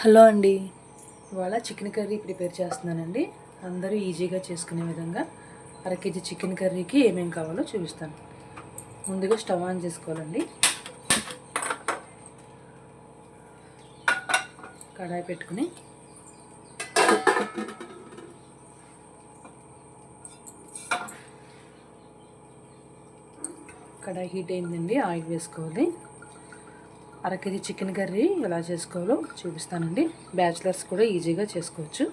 Hello అండి. ఇవాళ chicken curry prepare చేస్తున్నానండి. అందరూ ఈజీగా చేసుకునే విధంగా కేజీ చికెన్ కర్రీకి ఏమేమి కావాలో చూపిస్తాను. ముందుగా స్టవ్ ఆన్ చేసుకోవాలండి. కడాయి పెట్టుకుని కడాయి హీట్ అయిందండి. ఆయిల్ వేసుకోవాలి. కేజీ చికెన్ కర్రీ ఎలా చేసుకోవాలో చూపిస్తానండి. బ్యాచిలర్స్ కూడా ఈజీగా చేసుకోవచ్చు.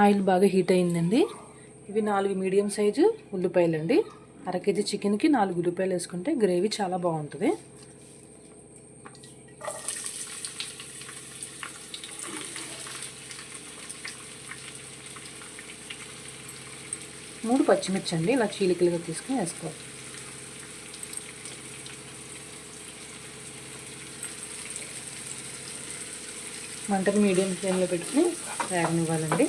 ఆయిల్ బాగా హీట్ అయిందండి. ఇవి 4 మీడియం సైజు ఉల్లిపాయలు అండి. కేజీ చికెన్కి 4 ఉల్లిపాయలు వేసుకుంటే గ్రేవీ చాలా బాగుంటుంది. మూడు పచ్చిమిర్చి అండి, ఇలా చీలికలుగా తీసుకుని వేసుకోవాలి. మంటను మీడియం ఫ్లేమ్లో పెట్టుకుని వేగనివ్వాలండి.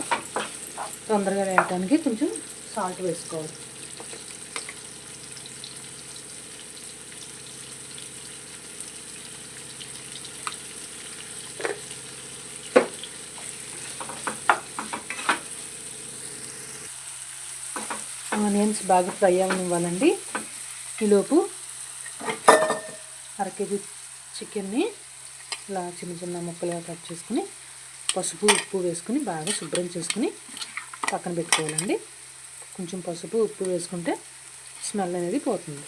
తొందరగా వేయటానికి కొంచెం సాల్ట్ వేసుకోవాలి. ఆనియన్స్ బాగా ఫ్రై అవ్వనివ్వాలండి. ఈలోపు కేజీ చికెన్ని ఇలా చిన్న చిన్న ముక్కలుగా కట్ చేసుకుని పసుపు ఉప్పు వేసుకుని బాగా శుభ్రం చేసుకుని పక్కన పెట్టుకోవాలండి. కొంచెం పసుపు ఉప్పు వేసుకుంటే స్మెల్ అనేది పోతుంది.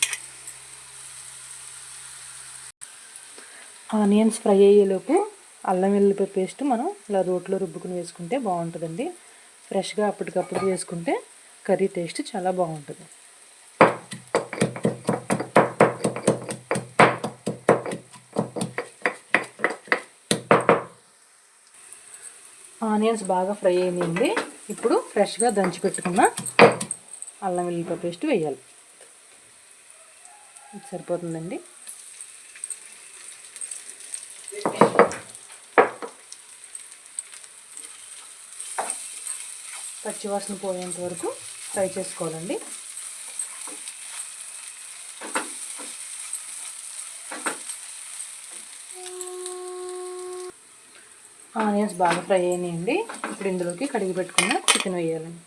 ఆనియన్స్ ఫ్రై అయ్యేలోపు అల్లం వెల్లుల్లిపాయ పేస్ట్ మనం ఇలా రోట్లో రుబ్బుకుని వేసుకుంటే బాగుంటుందండి. ఫ్రెష్గా అప్పటికప్పుడు వేసుకుంటే కర్రీ టేస్ట్ చాలా బాగుంటుంది. ఆనియన్స్ బాగా ఫ్రై అయ్యింది. ఇప్పుడు ఫ్రెష్గా దంచి పెట్టుకున్న అల్లం వెల్లుల్లిపాయ పేస్ట్ వేయాలి. సరిపోతుందండి. పచ్చివాసన పోయేంత వరకు ఫ్రై చేసుకోవాలండి. ఆనియన్స్ బాగా ఫ్రై అయినాయండి. ఇప్పుడు ఇందులోకి కడిగి పెట్టుకున్న చికెన్ వేయాలండి.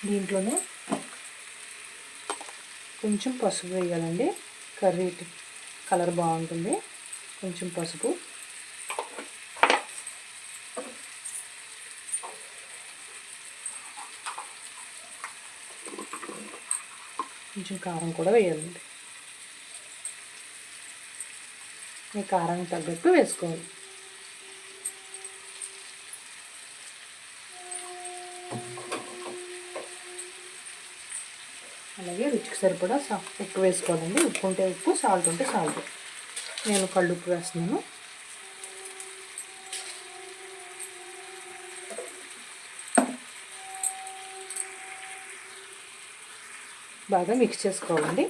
దీంట్లోనే కొంచెం పసుపు వేయాలండి. కర్రీ కలర్ బాగుంటుంది. కొంచెం పసుపు, కొంచెం కారం కూడా వేయాలండి. మీ కారానికి తగ్గట్టు వేసుకోవాలి. అలాగే రుచికి సరిపడా ఉప్పు వేసుకోవాలండి. ఉప్పు ఉంటే ఉప్పు, సాల్ట్ ఉంటే సాల్ట్. నేను కళ్ళు ఉప్పు వేస్తున్నాను. బాగా మిక్స్ చేసుకోవాలండి.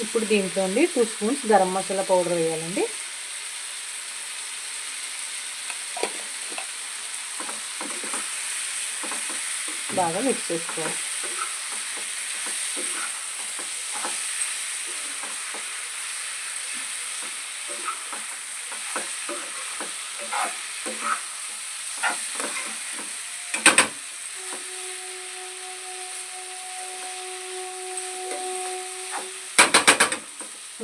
ఇప్పుడు దీంట్లో 2 స్పూన్స్ గరం మసాలా పౌడర్ వేయాలండి. బాగా మిక్స్ చేసుకోవాలి.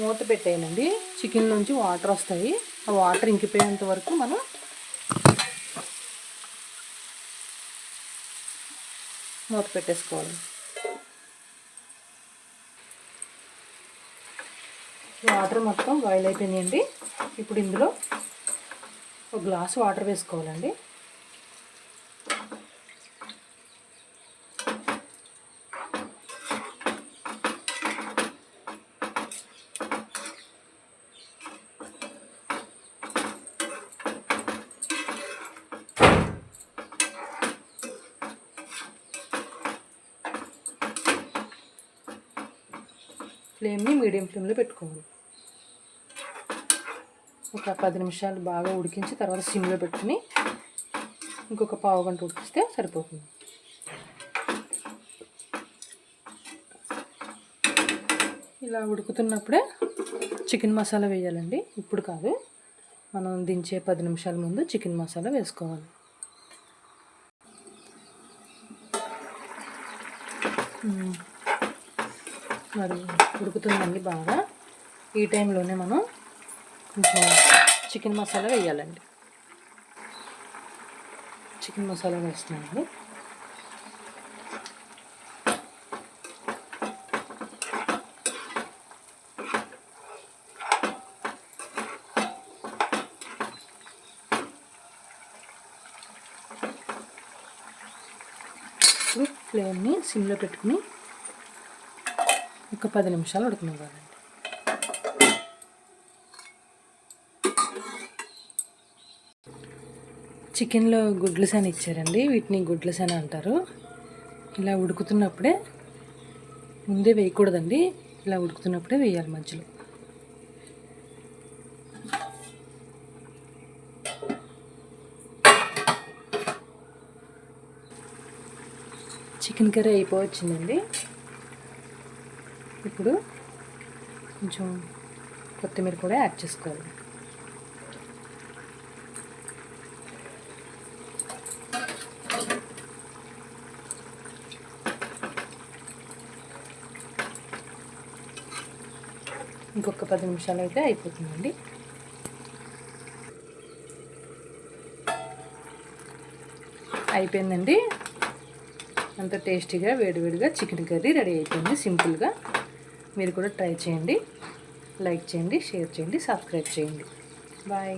మూత పెట్టేయాలండి. చికెన్ నుంచి వాటర్ వస్తాయి. ఆ వాటర్ ఇంకిపోయేంత వరకు మనం మూత పెట్టేసుకోవాలి. వాటర్ మొత్తం బాయిల్ అయిపోయినాయండి. ఇప్పుడు ఇందులో ఒక గ్లాసు వాటర్ వేసుకోవాలండి. ఫ్లేమ్ని మీడియం ఫ్లేమ్లో పెట్టుకోవాలి. ఒక 10 నిమిషాలు బాగా ఉడికించి తర్వాత సిమ్లో పెట్టుకుని ఇంకొక పావు గంట ఉడికిస్తే సరిపోతుంది. ఇలా ఉడుకుతున్నప్పుడే చికెన్ మసాలా వేయాలండి. ఇప్పుడు కాదు, మనం దించే 10 నిమిషాల ముందు చికెన్ మసాలా వేసుకోవాలి. మరి ఉడుకుతుందండి బాగా. ఈ టైంలోనే మనం కొంచెం చికెన్ మసాలా వేయాలండి. చికెన్ మసాలా వేస్తున్నానండి. ఇప్పుడు ఫ్లేమ్ని సిమ్లో పెట్టుకుని ఒక 10 నిమిషాలు ఉడకనివ్వాలండి. చికెన్లో గుడ్లస్ అని ఇచ్చారండి, వీటిని గుడ్లస్ అని అంటారు. ఇలా ఉడుకుతున్నప్పుడే, ముందే వేయకూడదండి, ఇలా ఉడుకుతున్నప్పుడే వేయాలి మధ్యలో. చికెన్ కర్రీ అయిపోవచ్చిందండి. ఇప్పుడు కొంచెం కొత్తిమీర కూడా యాడ్ చేసుకోవాలి. ఇంకొక 10 నిమిషాలు అయితే అయిపోతుందండి. అయిపోయిందండి. అంత టేస్టీగా వేడివేడిగా చికెన్ కర్రీ రెడీ అయిపోయింది. సింపుల్గా మీరు కూడా ట్రై చేయండి. లైక్ చేయండి, షేర్ చేయండి, సబ్స్క్రైబ్ చేయండి. బాయ్.